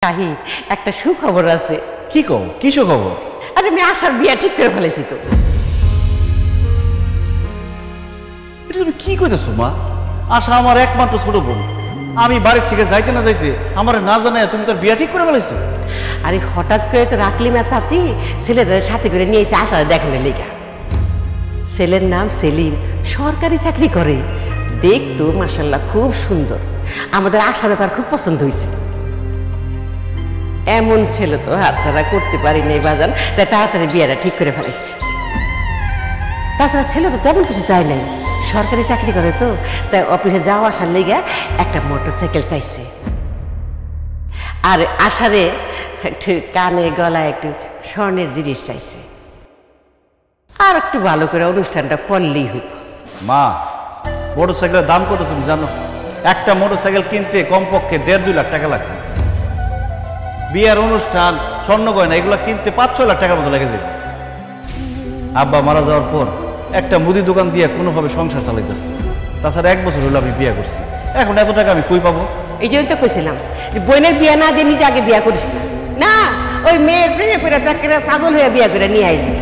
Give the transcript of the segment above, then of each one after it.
শাহিদ, একটা সুখবর আছে। কি কও? কি সুখবর? আরে আমি আশার বিয়া ঠিক করে ফেলেছি তো। এটা তুমি কি কইতেছো মা? আশা আমার একমাত্র ছোট বোন। আমি বাড়ির থেকে যাইতে না যাইতে আমার না জানায় তুমি তার বিয়া ঠিক করে ফেলেছো? আরে হঠাৎ করে তো রাখলি মা চাচি ছেলের সাথে করে নিয়ে এসে আশা দেখানোর লেগা। ছেলের নাম সেলিম, সরকারি চাকরি করে। দেখতো মাশাআল্লাহ খুব সুন্দর। আমাদের আশারে তার খুব পছন্দ হয়েছে। এমন ছেলে তো হাতছাড়া করতে পারি নাই বাজান, তাই তাড়াতাড়ি বিয়েটা ঠিক করে ফেলেছি। তাছাড়া ছেলে তো তেমন কিছু চাই নাই, সরকারি চাকরি করে তো, তাই অফিসে যাওয়া আসার লেগে একটা মোটরসাইকেল চাইছে। আর আশারে একটু কানে গলায় একটু স্বর্ণের জিনিস চাইছে। আর একটু ভালো করে অনুষ্ঠানটা করলেই হইল। মা, মোটরসাইকেলের দাম কত তুমি জানো? একটা মোটরসাইকেল কিনতে কমপক্ষে 1.5-2 লাখ টাকা লাগবে। বিয়ের অনুষ্ঠান, স্বর্ণ গয়না এগুলো কিনতে 5-6 লাখ টাকার মতো লেগে যাবে। আব্বা মারা যাওয়ার পর একটা মুদি দোকান দিয়ে কোনোভাবে সংসার চালাইতেছে। তাছাড়া 1 বছর হলো আমি বিয়ে করছি। এখন এত টাকা আমি কই পাবো? এই জন্য তো কইছিলাম যে বোনের বিয়ে না দিয়ে নিজে আগে বিয়ে করিস না। না, ওই মেয়ের প্রেমে পড়ে তাকে পাগল হয়ে বিয়ে করে নিয়ে আইলি।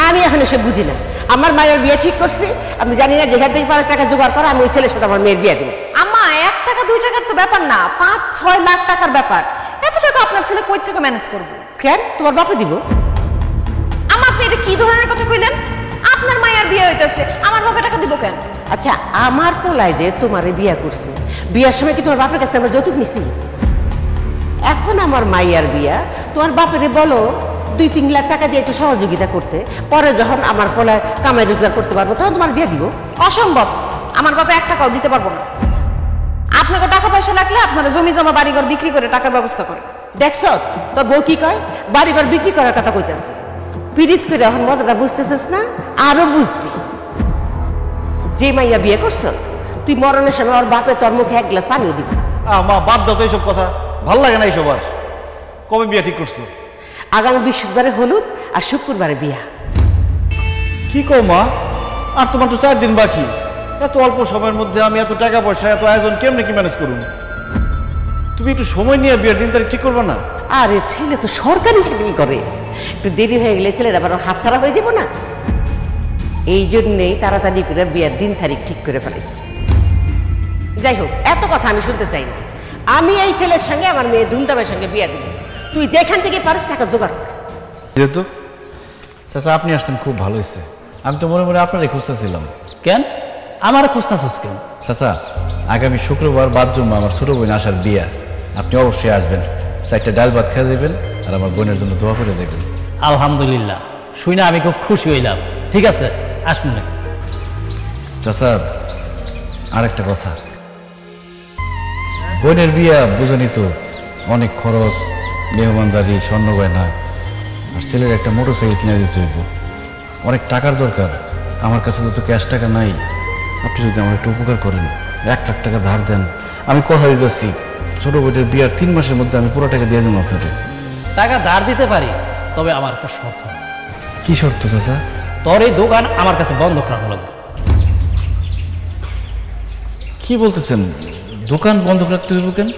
আমি এখন এসব বুঝি না। আমার মায়ের বিয়ে ঠিক করছি, আমি জানি না যেখান থেকে 5 টাকা জোগাড় করা, আমি ওই ছেলের সাথে আমার মেয়ের বিয়ে দেবো। আম্মা, 1 টাকা 2 টাকার তো ব্যাপার না, 5-6 লাখ টাকার ব্যাপার। এত টাকা আপনার ছেলে কই থেকে ম্যানেজ করবো? কেন, তোমার বাপে দিব? আম্মা, আপনি এটা কি ধরনের কথা কইলেন? আপনার মায়ের বিয়ে হইতেছে, আমার বাপে টাকা দিব কেন? আচ্ছা, আমার পোলায় যে তোমারে বিয়ে করছে, বিয়ার সময় কি তোমার বাপের কাছে আমরা যৌতুক নিছি? এখন আমার মাইয়ার বিয়া, তোমার বাপেরে বলো 2-3 লাখ টাকা দিয়ে একটু সহযোগিতা করতে, পরে যখন আমার পোলায় কামাই রোজগার করতে পারবো তখন তোমার দিয়ে দিব। অসম্ভব, আমার বাপে 1 টাকাও দিতে পারবো না। আপনাকে টাকা পয়সা লাগলে আপনারা জমি জমা বাড়িঘর বিক্রি করে টাকার ব্যবস্থা করেন। দেখছ তোর বউ কি কয়? বাড়িঘর বিক্রি করার কথা কইতেছে। পীড়িত করে এখন মজাটা বুঝতেছিস না? আরো বুঝবি। যে মাইয়া বিয়ে করছ তুই মরণের সময় ওর বাপে তোর মুখে 1 গ্লাস পানিও দিবি না। মা, বাদ দাও তো এইসব কথা, ভাল লাগে না এইসব। আর কবে বিয়ে ঠিক করছো? আগামী বৃহস্পতিবারে হলুদ আর শুক্রবারে বিয়া। কি কও মা? আর তোমার তো 4 দিন বাকি। এত অল্প সময়ের মধ্যে আমি এত টাকা পয়সা, এত আয়োজন কেমনে কি ম্যানেজ করুন? তুমি একটু সময় নিয়ে বিয়ের দিন তারিখ ঠিক করবে না? আরে ছেলে তো সরকারি চাকরি করে, একটু দেরি হয়ে গেলে ছেলের আবার হাতছাড়া হয়ে যাবো না। এই জন্যেই তাড়াতাড়ি করে বিয়ের দিন তারিখ ঠিক করে ফেলেছি। যাই হোক, এত কথা আমি শুনতে চাই না। আমি এই ছেলের সঙ্গে আমার মেয়ে ধুমধামের সঙ্গে বিয়ে দিব। তুই যেখান থেকে পারিস টাকা জোগাড় কর। যেহেতু চাচা আপনি আসছেন, খুব ভালো হয়েছে। আমি তো মনে মনে আপনারই খুঁজতেছিলাম। কেন আমার খুঁজতেছিস কেন? চাচা, আগামী শুক্রবার বাদ জমা আমার ছোট বোন আসার বিয়া। আপনি অবশ্যই আসবেন। 4টা ডাল ভাত খেয়ে দেবেন আর আমার বোনের জন্য দোয়া করে দেবেন। আলহামদুলিল্লাহ, শুই না আমি খুব খুশি হইলাম। ঠিক আছে, আসুন না। চাচা, আরেকটা কথা, বোনের বিয়া বুঝনি তো, অনেক খরচ, মেহমানদারি, স্বর্ণ গয়না, আর ছেলের একটা মোটরসাইকেল কিনে দিতে হইব। অনেক টাকার দরকার। আমার কাছে তো ক্যাশ টাকা নাই। আপনি যদি আমার একটু উপকার করেন, 1 লাখ টাকা ধার দেন, আমি কথা দিতেছি ছোট বোনের বিয়ার 3 মাসের মধ্যে আমি পুরো টাকা দিয়ে দেবো আপনাকে। টাকা ধার দিতে পারি, তবে আমার একটা শর্ত আছে। কি শর্ত চাচা? তোর এই দোকান আমার কাছে বন্ধক রাখা লাগবে। কি বলতেছেন? দোকান বন্ধক রাখতে হইব কেন?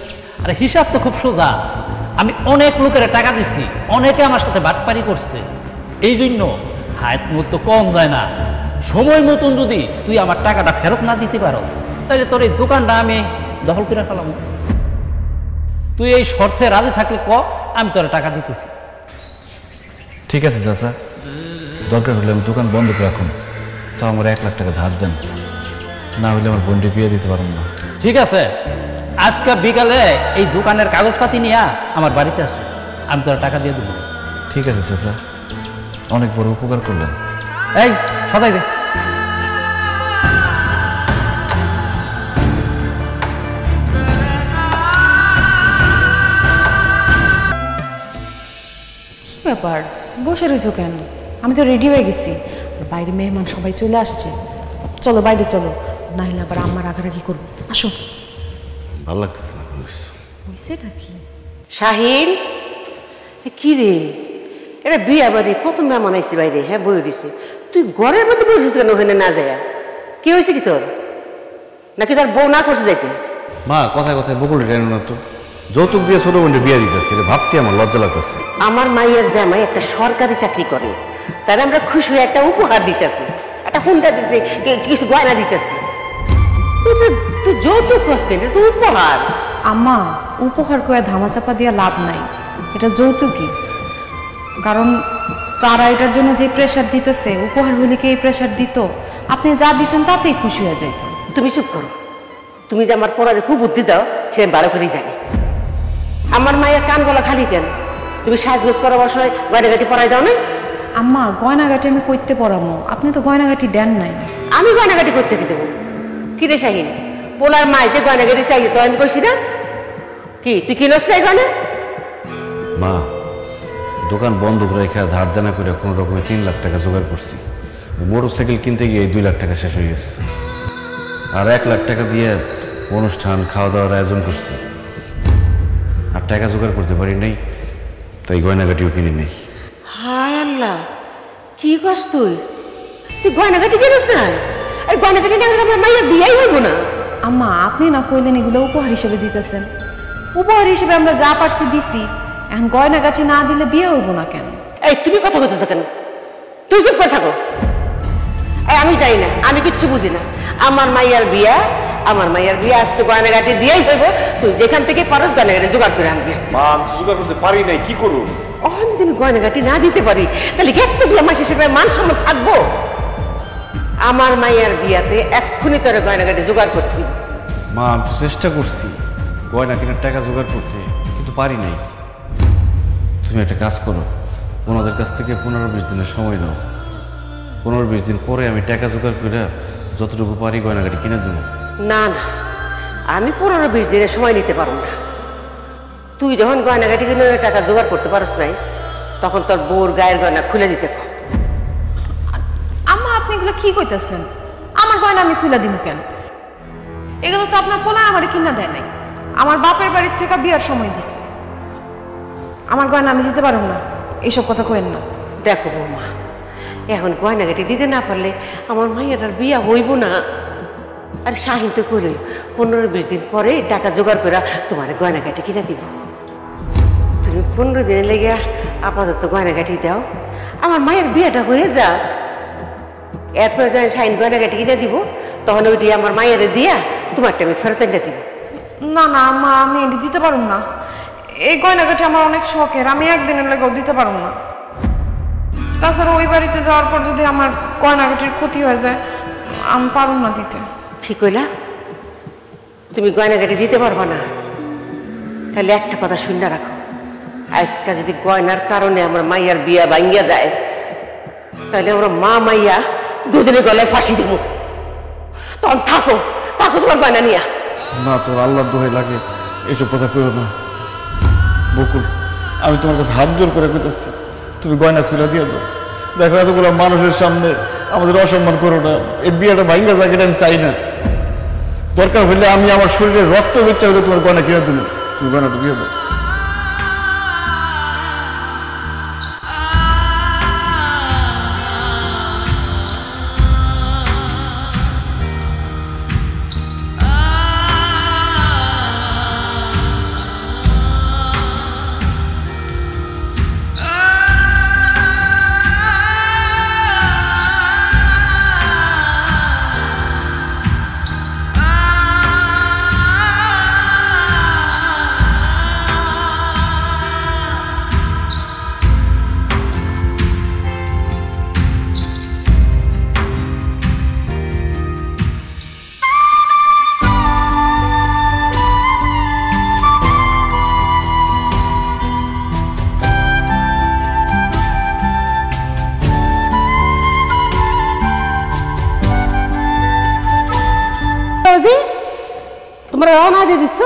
আরে হিসাব তো খুব সোজা। আমি অনেক লোকের টাকা দিচ্ছি, অনেকে আমার সাথে বাটপারি করছে। এই জন্য হাত মুখ তো কম যায় না। সময় মতন যদি তুই আমার টাকাটা ফেরত না দিতে পারো, তাহলে তোর এই দোকানটা আমি দখল করে ফেলাম। তুই এই শর্তে রাজি থাকলে ক, আমি তোর টাকা দিতেছি। ঠিক আছে চাচা, দরকার হলে আমি দোকান বন্ধক রাখুন, তো আমার 1 লাখ টাকা ধার দেন, না হলে আমার বোনটি বিয়ে দিতে পারুন না। ঠিক আছে, আজকে বিকালে এই দোকানের কাগজপাতি নিয়ে আমার বাড়িতে আসো, আমি তোর টাকা দিয়ে দেবো। ঠিক আছে চাচা, অনেক বড় উপকার করলেন। এই সদাই দে। কি ব্যাপার, বসে রয়েছো কেন? আমি তো রেডি হয়ে গেছি। বাইরে মেহমান সবাই চলে আসছে। চলো বাইরে চলো, না হলে আবার আমার রাগারাগি করবো। আসো। ভালো লাগতেছে না? হয়েছে নাকি? শাহিন, কি রে, এটা বিয়া বাড়ি, কত মেহমান আইসি বাইরে। হ্যাঁ, বই দিছে, তুই ঘরের মধ্যে বসেছিস কেন ওখানে না যায়? কি হয়েছে কি তোর? নাকি তার বউ না করছে যাইতে? মা, কথায় কথায় বকুল রেন না তো। যৌতুক দিয়ে ছোট বোনটা বিয়ে দিতেছে, এটা ভাবতে আমার লজ্জা লাগতেছে। আমার মায়ের জামাই একটা সরকারি চাকরি করে, তার আমরা খুশি হয়ে একটা উপহার দিতেছি, একটা হুন্ডা দিতেছি, কিছু গয়না দিতেছি। তুই যৌতুক করছেন, এটা তো উপহার। আম্মা, উপহার করে ধামাচাপা দিয়ে লাভ নাই, এটা যৌতুকই। কারণ তারা এটার জন্য যে প্রেশার দিতেছে, উপহার হলে কি এই প্রেশার দিত? আপনি যা দিতেন তাতেই খুশি হয়ে যেত। তুমি চুপ করো। তুমি যে আমার পড়ারে খুব বুদ্ধি দাও সে ভালো করেই জানি। আমার মায়ের কান গলা খালি কেন? তুমি সাজগোজ করার সময় গয়নাগাটি পরাই দাও না? আম্মা, গয়নাগাটি আমি করতে পড়ামো, আপনি তো গয়নাগাটি দেন নাই। আমি গয়নাগাটি করতে কি দেবো? কি রে শাহিন, পোলার মায় যে গয়নাগাটি চাইছে তো আমি কইছি না? কি তুই কিনস নাই গয়না? মা, দোকান বন্ধ করে রেখে ধার দেনা করে কোনো রকমের 3 লাখ টাকা জোগাড় করছি। মোটর সাইকেল কিনতে গিয়ে 2 লাখ টাকা শেষ হয়ে গেছে, আর 1 লাখ টাকা দিয়ে অনুষ্ঠান খাওয়া দাওয়ার আয়োজন করছি। আর টাকা জোগাড় করতে পারি নাই, তাই গয়নাগাটিও কিনে নেই। হায় আল্লাহ, কি কস তুই? তুই গয়নাগাটি কিনস না? এই গয়নাগাটি না আমার মায়ের বিয়েই হইব না। আম্মা, আপনি না কইলেন এগুলো উপহার হিসেবে দিতেছেন? উপহার হিসেবে আমরা যা পারছি দিছি, এখন গয়নাগাটি না দিলে বিয়ে হইব না কেন? এই তুমি কথা বলতেছো কেন? তুই চুপ করে থাকো। এই আমি জানি না, আমি কিচ্ছু বুঝি না। আমার মাইয়ার বিয়া, আমার মাইয়ার বিয়া আজকে গয়নাগাটি দিয়েই হইব। তুই যেখান থেকে পারস গয়নাগাটি জোগাড় করে আনবি। মা, আমি জোগাড় করতে পারি নাই, কি করব? যদি আমি গয়নাগাটি না দিতে পারি তাহলে এতগুলো মাস হিসেবে মান সম্মান থাকবো? আমার মাইয়ার বিয়াতে এক্ষুনি তোর গয়নাগাটি জোগাড় করতে হইব। মা, আমি তো চেষ্টা করছি গয়না কেনার টাকা জোগাড় করতে, কিন্তু পারি নাই। তুমি একটা কাজ করো, ওনাদের কাছ থেকে 15-20 দিনের সময় নাও। 15-20 দিন পরে আমি টাকা জোগাড় করে যতটুকু পারি গয়নাগাটি কিনে দেবো। না না, আমি 15-20 দিনের সময় নিতে পারবো না। তুই যখন গয়নাগাটি কিনে টাকা জোগাড় করতে পারস নাই, তখন তোর বউর গায়ের গয়না খুলে দিতে কর। আম্মা, আপনি এগুলো কি কইতেছেন? আমার গয়না আমি খুলে দিব কেন? এগুলো তো আপনার পোলা আমার কিনা দেয় নাই, আমার বাপের বাড়ির থেকে বিয়ার সময় দিছে। আমার গয়না আমি দিতে পারব না, এইসব কথা কইেন না। দেখো বৌমা, এখন গয়নাগাটি দিতে না পারলে আমার মাইয়াটার বিয়া হইব না। আর শাহিন তো করে 15-20 দিন পরে টাকা জোগাড় করে তোমার গয়নাগাটি কিনে দিব। তুমি 15 দিনে লেগে আপাতত গয়নাগাটি দাও, আমার মায়ের বিয়েটা হয়ে যাক। এরপরে যখন শাহিন গয়নাগাটি কিনে দিব, তখন ওইটি আমার মায়ের দিয়া তোমারটা আমি ফেরত এনে দিব। না না আম্মা, আমি এটি দিতে পারব না। এই গয়নাগাটি আমার অনেক শখের, আমি একদিনের লেগেও দিতে পারব না। তাছাড়া ওই বাড়িতে যাওয়ার পর যদি আমার গয়নাগাটির ক্ষতি হয়ে যায়, আমি পারব না দিতে। ঠিক কইলা? তুমি গয়নাগাটি দিতে পারবা না? তাহলে একটা কথা শুনে রাখো, আজকে যদি গয়নার কারণে আমার মাইয়ার বিয়া ভাঙ্গিয়া যায়, তাহলে আমরা মা মাইয়া দুজনে গলায় ফাঁসি দেব। তখন থাকো থাকো তোমার গয়না নিয়া। মা, তোর আল্লাহর দোহাই লাগে, এইসব কথা কইও না। বকুল, আমি তোমার কাছে হাত জোর করে কইতেছি, তুমি গয়না খুলে দিয়ে দাও। দেখো, এতগুলো মানুষের সামনে আমাদের অসম্মান করো না। এই বিয়েটা ভাঙ্গা যায়, এটা আমি চাই না। দরকার হইলে আমি আমার শরীরের রক্ত বেচা হলে তোমার গয়না কিনে দিল, তুমি গয়নাটা দিয়ে দাও। তোমরা রওনা দিয়ে দিচ্ছ?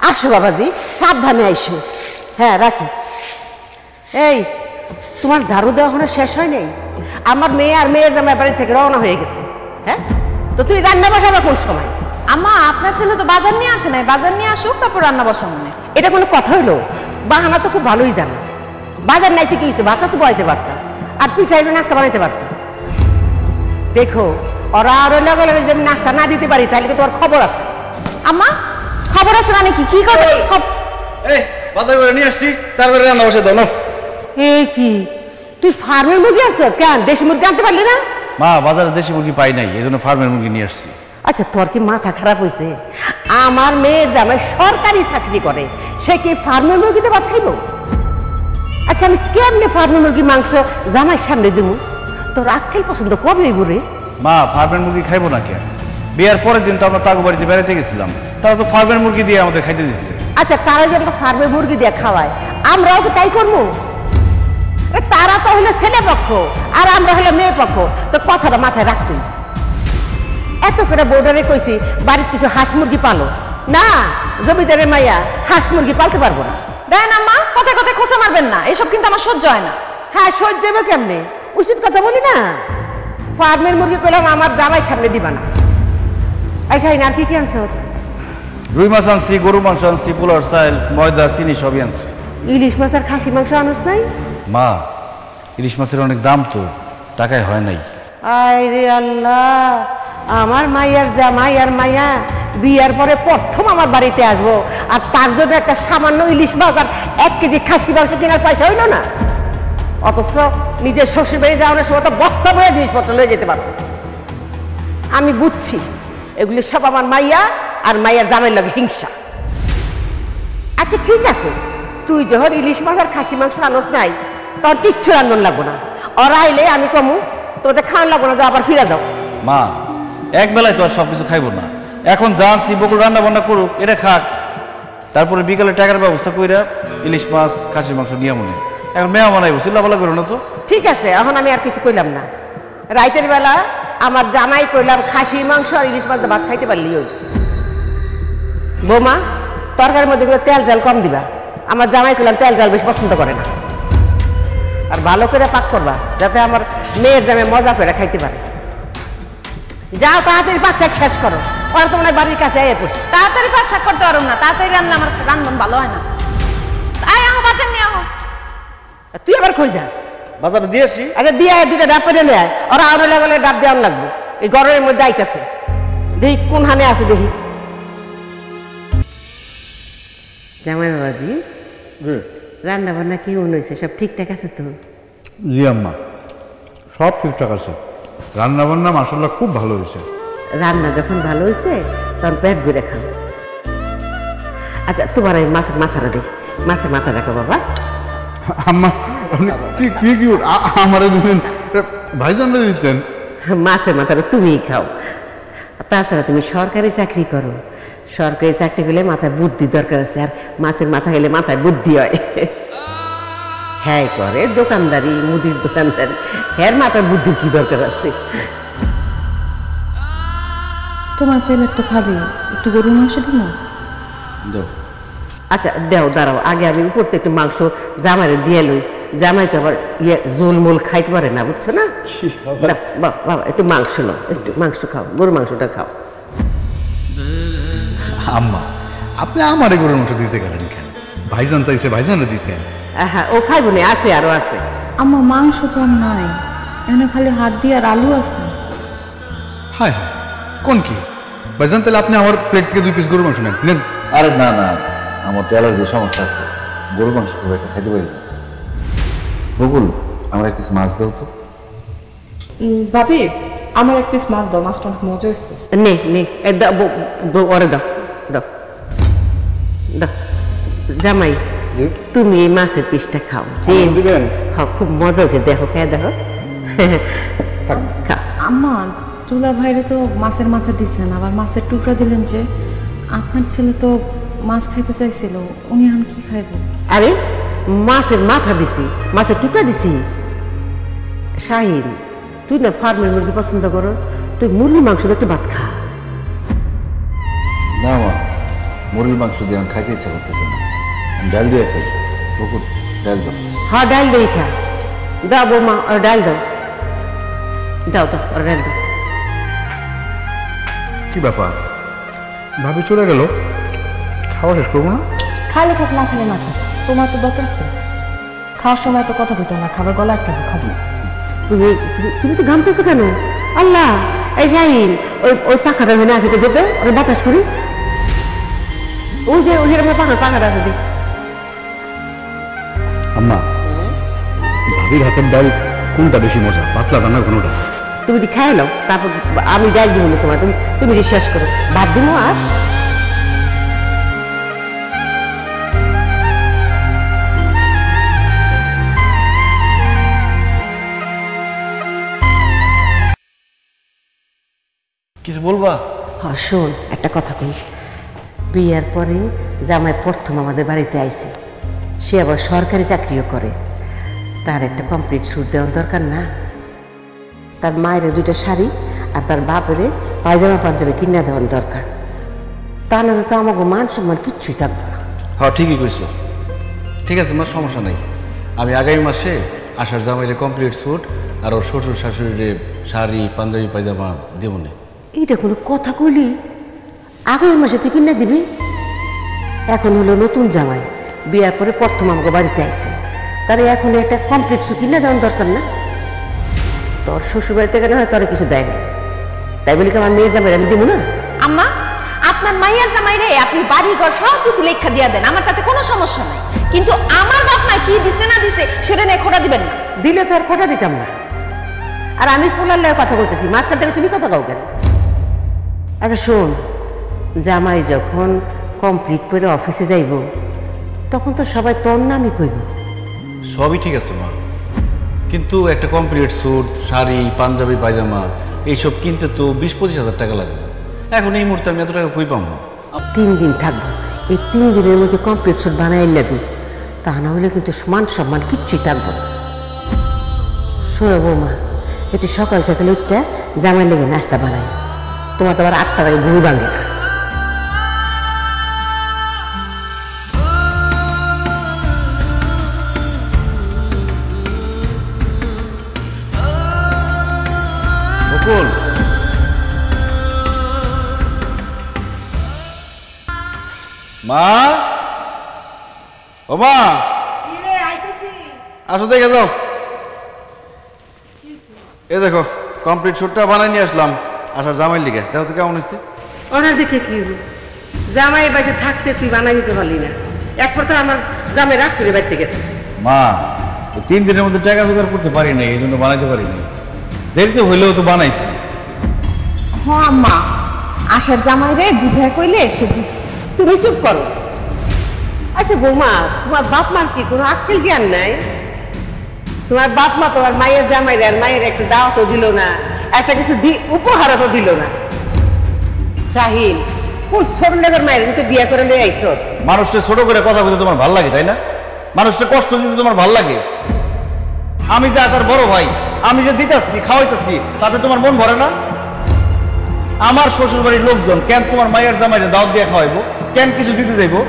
আসো বাবাজি, সাবধানে আইসো। হ্যাঁ, রাখি। এই, তোমার ঝাড়ু দেওয়া এখনো শেষ হয় নাই? আমার মেয়ে আর মেয়ের জামাই বাড়ি থেকে রওনা হয়ে গেছে। হ্যাঁ, তো তুই রান্না বসাবে কোন সময়? আম্মা, আপনার ছেলে তো বাজার নিয়ে আসে নাই, বাজার নিয়ে আসুক তারপর রান্না বসাবো না। এটা কোনো কথা হইলো? বাহানা তো খুব ভালোই জানো। বাজার নাইতে কি হয়েছে? ভাতটা তো বয়াইতে পারতাম, আর তুই চাইলে নাস্তা বানাইতে পারতাম। দেখো, ওরা আরো লগে লগে যদি নাস্তা না দিতে পারি তাহলে তো তোমার খবর আছে। আম্মা, খবর আছে না নাকি? কি করে? এই বাজার করে নিয়ে আসছি, তাড়াতাড়ি রান্না বসে দাও না। এই কি তুই ফার্মের মুরগি আনছ? কেন দেশি মুরগি আনতে পারলি না? মা বাজারে দেশি মুরগি পাই নাই, এই জন্য ফার্মের মুরগি নিয়ে আসছি। আচ্ছা তোর কি মাথা খারাপ হয়েছে? আমার মেয়ের জামাই সরকারি চাকরি করে, সে কি ফার্মের মুরগিতে ভাত খাইব? আচ্ছা আমি কেমনে ফার্মের মুরগি মাংস জামাইয়ের সামনে দেবো? তোর আক্কেল পছন্দ করবে বলে? মা ফার্মের মুরগি খাইবো না কেন? বিয়ার পরের দিন তো আমরা তাগো বাড়িতে বেড়াতে গেছিলাম, তারা তো ফার্মের মুরগি দিয়ে আমাদের খাইতে দিচ্ছে। আচ্ছা তারা যে আমরা ফার্মের মুরগি দিয়ে খাওয়ায়, আমরাও কি তাই করবো? তারা তো হলো ছেলে পক্ষ আর আমরা হলো মেয়ে পক্ষ, তো কথাটা মাথায় রাখতে। এত করে বোর্ডারে কইছি বাড়ির কিছু হাঁস মুরগি পালো না, জমিদারের মাইয়া হাঁস মুরগি পালতে পারবো না। দেন আম্মা, কথায় কথায় খোঁচা মারবেন না, এসব কিন্তু আমার সহ্য হয় না। হ্যাঁ সহ্য হবে কেমনে? উচিত কথা বলি না। ফার্মের মুরগি করলাম আমার জামাই সামনে দিবা না। আচ্ছা আর কি কি আনছ? রুই মাছ আনছি, গরু মাংস আনছি, পোলার চাল, ময়দা, চিনি সবই আনছি। ইলিশ মাছ আর খাসি মাংস আনস নাই? মা ইলিশ মাছের অনেক দাম তো, টাকায় হয় নাই। আয় রে আল্লাহ, আমার মাইয়ার জামাই আর মাইয়া বিয়ার পরে প্রথম আমার বাড়িতে আসবো, আর তার জন্য একটা সামান্য ইলিশ মাছ আর 1 কেজি খাসি মাংস কেনার পয়সা হইল না। অথচ নিজের শ্বশুর বাড়ি যাওয়ার সময় তো বস্তা ভরে জিনিসপত্র লয়ে যেতে পারবো। আমি বুঝছি এগুলি সব আমার মাইয়া আর মাইয়ার জামাইয়ের লাগে হিংসা। আচ্ছা ঠিক আছে, তুই যখন ইলিশ মাছ আর খাসি মাংস আনস নাই, তোর কিচ্ছু রান্ধন লাগবো না। ওরা আইলে আমি কমু, তোদের খাওয়ান লাগবো না, আবার ফিরে যাও। মা এক বেলায় তো আর সবকিছু খাইবো না, এখন যা আনছি বকুল রান্না বান্না করুক, এটা খাক, তারপরে বিকালে টাকার ব্যবস্থা কইরা ইলিশ মাছ খাসির মাংস নিয়ে মনে এখন মেয়া বানাইবো, চিল্লাপাল্লা করো না তো। ঠিক আছে, এখন আমি আর কিছু কইলাম না। রাইতের বেলা আমার জামাই কইলাম খাসির মাংস আর ইলিশ মাছ ভাত খাইতে পারলি। ওই বৌমা তরকারির মধ্যে তেল জাল কম দিবা। আমার জামাই কইলাম তেল জাল বেশ পছন্দ করে না, আর ভালো করে পাক করবা যাতে আমার মেয়ের জামাই মজা করে খাইতে পারে। যাও তাড়াতাড়ি পাক শাক শেষ করো, ওরা তোমার বাড়ির কাছে আইয়ে পড়ছে। তাড়াতাড়ি পাক শাক করতে পারব না, তাড়াতাড়ি রান্না আমার রান্ধন ভালো হয় না। আয় আহ বাজার নিয়ে আহ। তুই আবার কই যাস? বাজারে দিয়েছি। আচ্ছা দিয়ে দুটা ডাব করে নিয়ে আয়, ওরা আরো লেভেলে ডাব দেওয়ার লাগবে। এই গরমের মধ্যে আইতাছে, দেখি কোন হানে আছে দেখি। জামাই বাবাজি, রান্না বান্না কেমন হয়েছে? সব ঠিকঠাক আছে তো? জি আম্মা, সব ঠিকঠাক আছে। রান্না বান্না মাশাআল্লাহ খুব ভালো হয়েছে। রান্না যখন ভালো হয়েছে তখন পেট ভরে খাও। আচ্ছা তোমার এই মাছের মাথাটা দেখ, মাছের মাথা রাখো বাবা। আম্মা আপনি কি কি আমার ভাইজানরা দিতেন? মাছের মাথাটা তুমিই খাও। তাছাড়া তুমি সরকারি চাকরি করো, সরকারি চাকরি করলে মাথায় বুদ্ধি দরকার আছে, আর মাছের মাথা খেলে মাথায় বুদ্ধি হয়। হ্যাঁ করে দোকানদারি, মুদির দোকানদারি, হ্যাঁ মাথায় বুদ্ধির কি দরকার আছে? তোমার প্লেট তো খালি, একটু গরুর মাংস দিব। আচ্ছা দেও, দাঁড়াও, আগে আমি উপর থেকে একটু মাংস জামাইরে দিয়ে লই। জামাই তো আবার জোল মোল খাইতে পারে না, বুঝছো না? বাবা একটু মাংস নাও, একটু মাংস খাও, গরুর মাংসটা খাও। আম্মা আপনি আমারে গরুর মাংস দিতে গেলেন কেন? ভাইজান চাইছে ভাইজানরা দিতেন। হ্যাঁ ও খাইব না, আছে আরো আছে। আমার মাংস তো আর নাই, এখানে খালি হাড্ডি আর আলু আছে। হায় হায়, কোন কি ভাইজান? তাহলে আপনি আমার প্লেট থেকে 2 পিস গরুর মাংস নেন। আরে না না, আমার তো অ্যালার্জির সমস্যা আছে, গরু মাংস খুব একটা খাইতে পারি না। বকুল আমার এক পিস মাছ দাও তো। ভাবি আমার এক পিস মাছ দাও, মাছটা অনেক মজা হয়েছে। নে নে, ওরে দাও দাও দাও। জামাই তুমি এই মাছের পিসটা খাও, যে দিবেন? হ্যাঁ খুব মজা হয়েছে, দেখো খেয়ে দেখো। আম্মা তুলা ভাইরে তো মাছের মাথা দিছেন, আবার মাছের টুকরা দিলেন যে। আপনার ছেলে তো মাছ খাইতে চাইছিল, উনি এখন কি খাইব? আরে মাছের মাথা দিছি, মাছের টুকরা দিছি। শাহিন তুই না ফার্মের মুরগি পছন্দ করো, তুই মুরগির মাংস একটু ভাত খা। না মা, মুরগির মাংস দিয়ে আমি খাইতে ইচ্ছা করতেছে না, আমি ডাল দিয়ে খাই। বকুল ডাল দাও। হ্যাঁ ডাল দিয়ে খা, দাও বৌমা ওর ডাল দাও, দাও দাও ওর ডাল দাও। কি ব্যাপার, ভাবি চলে গেল, খাওয়া শেষ করবো না? খালি খাক না খেলে না খাক, তোমার তো দরকার আছে। খাওয়ার সময় তো কথা কইতো না, খাবার গলা আটকাবো খাবো। তুমি তুমি তো ঘামতেছো কেন? আল্লাহ, এই শাহিন ওই ওই পাখাটা ওখানে আছে, যেতে ওরা বাতাস করি। ওই যে আমার পাখাটা আছে দি। আম্মা, ভাবির হাতের ডাল কোনটা বেশি মজা, পাতলাটা না ঘনটা? তুমি খাই নাও, তারপর আমি ডাল দিব না তোমার, তুমি শেষ করো, ভাত দিব। আর কিছু বলবা? হ্যাঁ শোন, একটা কথা কই। বিয়ার পরে জামাই প্রথম আমাদের বাড়িতে আইছে, সে আবার সরকারি চাকরিও করে, তার একটা কমপ্লিট স্যুট দেওয়ার দরকার না? তার মায়ের 2টা শাড়ি আর তার বাপের পায়জামা পাঞ্জাবি কিনা দেওয়ার দরকার, তা নাহলে তো আমাকে মান সম্মান কিচ্ছুই থাকবে না। হ্যাঁ ঠিকই কইছো। ঠিক আছে মা, সমস্যা নাই। আমি আগামী মাসে আশার জামাইরে কমপ্লিট স্যুট আর ওর শ্বশুর শাশুড়িরে শাড়ি পাঞ্জাবি পায়জামা দেব না। এইটা কোনো কথা কইলি? আগামী মাসে তুই কিনা দিবি? এখন হলো নতুন জামাই, বিয়ার পরে প্রথম আমাকে বাড়িতে আইছে, তারে এখন একটা কমপ্লিট স্যুট কিনা দেওয়ার দরকার না? তোর শ্বশুর বাড়িতে কেন হয় তোর কিছু দেয় না, তাই বলি কি আমার মেয়ের জামাই আমি দিব না? আম্মা, আপনার মাইয়ার জামাইরে আপনি বাড়ি ঘর সব কিছু লেখা দিয়া দেন, আমার তাতে কোনো সমস্যা নাই, কিন্তু আমার বাপ মা কি দিছে না দিছে সেটা নিয়ে খোটা দিবেন না। দিলে তো আর খোটা দিতাম না। আর আমি পোলার লয়ে কথা বলতেছি, মাঝখান থেকে তুমি কথা কাও কেন? আচ্ছা শোন, জামাই যখন কমপ্লিট করে অফিসে যাইব তখন তো সবাই তোর নামই কইব। সবই ঠিক আছে মা, কিন্তু একটা কমপ্লিট স্যুট শাড়ি পাঞ্জাবি পায়জামা এইসব কিনতে তো 20-25 হাজার টাকা লাগবে। এখন এই মুহূর্তে আমি এত টাকা কই পাবো? 3 দিন থাকবো, এই 3 দিনের মধ্যে কমপ্লিট স্যুট বানাই না দিই, তা না হলে কিন্তু মান সম্মান কিচ্ছুই থাকবো না। শোনো বৌমা, একটু সকাল সকাল উঠটা জামাই লেগে নাস্তা বানাই, তোমার তো আবার 8টা বাজে ঘুম ভাঙে না। বকুল, মা, ও মা, আসো দেখে যাও। এ দেখো কমপ্লিট স্যুটটা বানাই নিয়ে আসলাম আসার জামাই লিগে, দেখো তো কেমন হচ্ছে। ওরা দেখে কি হলো, জামাই বাড়িতে থাকতে তুই বানাই দিতে পারলি না, একবার তো আমার জামাই রাগ করে বাড়িতে গেছে। মা, 3 দিনের মধ্যে টাকা জোগাড় করতে পারি নাই, এই জন্য বানাইতে পারি নাই, দেরিতে হইলেও তো বানাইছি। হ্যাঁ আম্মা, আশার জামাইরে বুঝায় কইলে সে বুঝে। তুমি চুপ করো। আচ্ছা বৌমা, তোমার বাপ মার কি কোনো আক্কেল জ্ঞান নাই? তোমার বাপ মা তোমার মায়ের জামাইরে আর মায়ের একটা দাওয়াতও দিল না, একটা কিছু উপহারও তো দিল না। শাহিন, কোন ছোট লেগের মায়ের কিন্তু বিয়ে করে নিয়ে আইস? মানুষটা ছোট করে কথা বলতে তোমার ভাল লাগে তাই না? মানুষটা কষ্ট দিতে তোমার ভাল লাগে? আমি যে আসার বড় ভাই, আমি যে দিতেছি খাওয়াইতেছি, তাতে তোমার মন ভরে না? আমার শ্বশুর বাড়ির লোকজন কেন তোমার মায়ের জামাইরে দাওয়াত দিয়ে খাওয়াইবো, কেন কিছু দিতে যাইবো?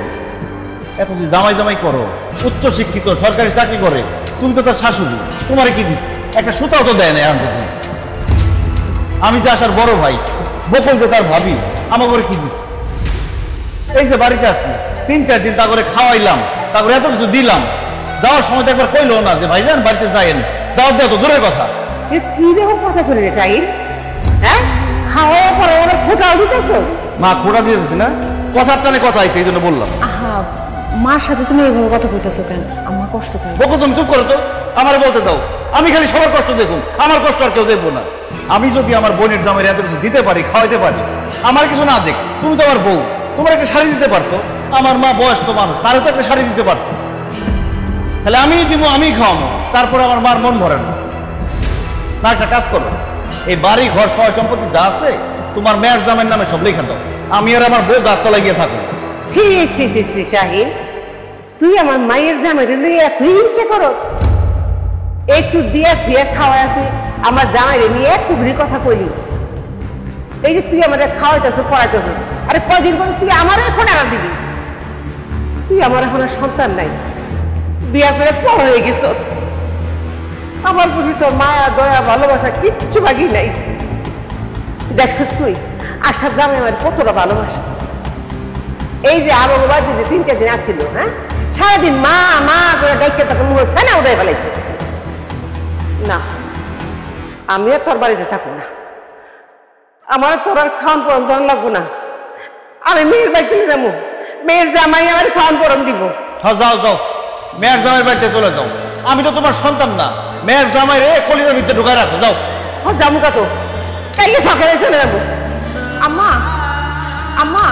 এখন যে জামাই জামাই করো, উচ্চ শিক্ষিত সরকারি চাকরি করে, তুমি তো তার শাশুড়ি, তোমারে কি দিস? একটা সুতাও তো দেয় না এখন পর্যন্ত। আমি যে আসার বড় ভাই, বকুল যে তার ভাবি, আমাকে কি দিস? এই যে বাড়িতে আসলি 3-4 দিন তা করে খাওয়াইলাম, তারপরে এত কিছু দিলাম, যাওয়ার সময় তো একবার কইলো না যে ভাইজান বাড়িতে যাইয়েন, দাওয়াত দেওয়া তো দূরের কথা। কথা করে রে শাহিন, হ্যাঁ? খাওয়া পরে আবার খোটাও দিতেছস? মা খোটা দিয়ে দিচ্ছি না, কথার টানে কথা আইছে এই জন্য বললাম। আহা, মার সাথে তুমি এইভাবে কথা কইতেছো কেন? আমার কষ্ট করে। বকো, তুমি চুপ করো তো, আমারে বলতে দাও। আমি খালি সবার কষ্ট দেখুন, আমার কষ্ট আর কেউ দেখবো না। আমি যদি আমার বোনের জামাইরে এত কিছু দিতে পারি, খাওয়াইতে পারি, আমার কিছু না দেখ, তুমি তো আমার বউ, তোমার একটা শাড়ি দিতে পারতো। আমার মা বয়স্ক মানুষ, তারও তো একটা শাড়ি দিতে পারতো। তাহলে আমিই দিব, আমিই খাওয়াবো, তারপরে আমার মার মন ভরে না। না, একটা কাজ করো, এই বাড়ি ঘর সয় সম্পত্তি যা আছে তোমার মেয়ের জামাইয়ের নামে সব লেখা দাও, আমি আর আমার বউ গাছতলায় গিয়ে থাকবো। সি সি সি সি শাহিন, তুই আমার মায়ের জামাইরে নিয়ে তুই ইচ্ছে করস? একটু দিয়া থুয়ে খাওয়ায় তুই আমার জামাইরে নিয়ে একটু ঘুরি কথা কইলি? এই যে তুই আমাদের খাওয়াইতেছ পড়াইতেছ, আরে কয়দিন পরে তুই আমারও এখন টাকা দিবি? তুই আমার এখন আর সন্তান নাই, বিয়া করে পর হয়ে গেছ, আমার প্রতি তোর মায়া দয়া ভালোবাসা কিচ্ছু বাকি নাই। দেখছ তুই আশার জামাই আমার কতটা ভালোবাসা। এই যে আমার বাড়িতে যে 3-4 দিন আসছিল, হ্যাঁ, সারাদিন মা মা করে ডাইকে তাকে মুখ ফেলে উঠে ফেলাইছে। না, আমি আর তোর বাড়িতে থাকবো না, আমার তোর আর খাওয়ান পরান ধন লাগবো না। আমি মেয়ের বাড়ি চলে যাবো, মেয়ের জামাই আমার খাওয়ান পরম দিব। হ্যাঁ যাও যাও, মেয়ের জামাইয়ের বাড়িতে চলে যাও। আমি তো তোমার সন্তান না, মেয়ের জামাই রে কলিজার ভিতরে ঢুকায় রাখো, যাও। হ্যাঁ যাবো কত, কালকে সকালে চলে যাবো। আম্মা আম্মা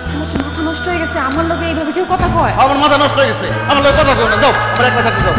তোমার কি মাথা নষ্ট হয়ে গেছে? আমার লগে এইভাবে কেউ কথা কয়? আমার মাথা নষ্ট হয়ে গেছে, আমার লোক কথা কেউ না, যাও, আমার এক কথা যাও।